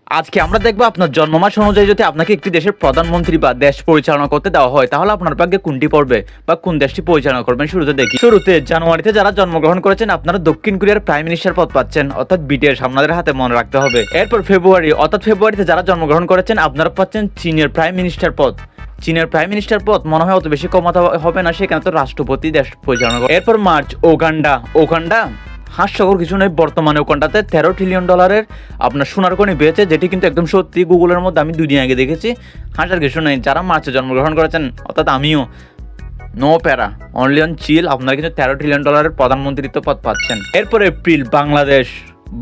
আজকে আমরা দেখবো আপনার জন্ম মাস অনুযায়ী যদি আপনাকে একটি দেশের প্রধানমন্ত্রী বা দেশ পরিচালনা করতে দেওয়া হয় তাহলে আপনার ভাগ্যে কোনটি পড়বে বা কোন দেশটি পরিচালনা করবেন। শুরুতে জানুয়ারিতে যারা জন্মগ্রহণ করেছেন আপনারা দক্ষিণ কোরিয়ার প্রাইম মিনিস্টার পদ পাচ্ছেন, অর্থাৎ বিটিএস আপনাদের হাতে মনে রাখতে হবে। এরপর ফেব্রুয়ারিতে যারা জন্মগ্রহণ করেছেন আপনারা পাচ্ছেন চীনের প্রাইম মিনিস্টার পদ। চীনের প্রাইম মিনিস্টার পদ মনে হয় অত বেশি কমাতে হবে না, সেখানে তো রাষ্ট্রপতি দেশ পরিচালনা করে। এরপর মার্চ, ওগান্ডা হাস্যকর কিছু নেই, বর্তমানে ওখানটাতে $13 ট্রিলিয়ন আপনার সোনার খনি পেয়েছে, যেটি কিন্তু একদম সত্যি। গুগলের মধ্যে আমি 2 দিন আগে দেখেছি। হাসার কিছু নেই, যারা মার্চে জন্মগ্রহণ করেছেন অর্থাৎ আমিও, নো প্যারা, অনলি অন চিল, আপনারা কিন্তু $13 ট্রিলিয়ন প্রধানমন্ত্রিত্ব পদ পাচ্ছেন। এরপর এপ্রিল,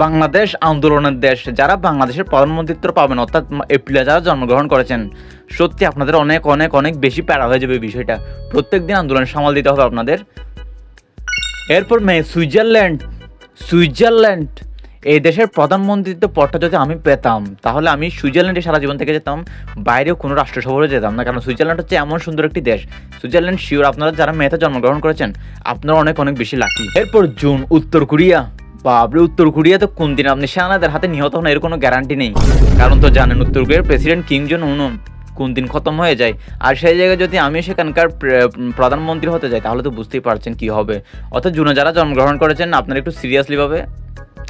বাংলাদেশ আন্দোলনের দেশ, যারা বাংলাদেশের প্রধানমন্ত্রিত্ব পাবেন অর্থাৎ এপ্রিলে যারা জন্মগ্রহণ করেছেন, সত্যি আপনাদের অনেক অনেক অনেক বেশি প্যারা হয়ে যাবে বিষয়টা। প্রত্যেক দিন আন্দোলন সামাল দিতে হবে আপনাদের। এরপর মে, সুইজারল্যান্ড এই দেশের প্রধানমন্ত্রিত্ব পদটা যদি আমি পেতাম তাহলে আমি সুইজারল্যান্ডে সারা জীবন থেকে যেতাম, বাইরেও কোনো রাষ্ট্র সফরে যেতাম না, কারণ সুইজারল্যান্ড হচ্ছে এমন সুন্দর একটি দেশ। সুইজারল্যান্ড শিওর আপনারা যারা মেয়েতে জন্মগ্রহণ করেছেন আপনারা অনেক অনেক বেশি লাকি। এরপর জুন, উত্তর কোরিয়া। বাবরে, উত্তর কোরিয়া তো কোন দিন আপনি সেনাদের হাতে নিহত হন এর কোনো গ্যারান্টি নেই, কারণ তো জানেন উত্তর কোরিয়ার প্রেসিডেন্ট কিম জং উন কোন দিন খতম হয়ে যায়। আর সেই জায়গায় যদি আমি সেখানকার প্রধানমন্ত্রী হতে যাই তাহলে তো বুঝতেই পারছেন কি হবে। অর্থাৎ জুনে যারা জন্মগ্রহণ করেছেন আপনারা একটু সিরিয়াসলি ভাবে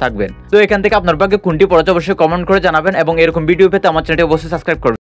থাকবেন। তো এখান থেকে আপনার ভাগ্যে কোনটি পড়েছে অবশ্যই কমেন্ট করে জানাবেন, এবং এরকম ভিডিও পেতে আমার চ্যানেলটি অবশ্যই সাবস্ক্রাইব করবেন।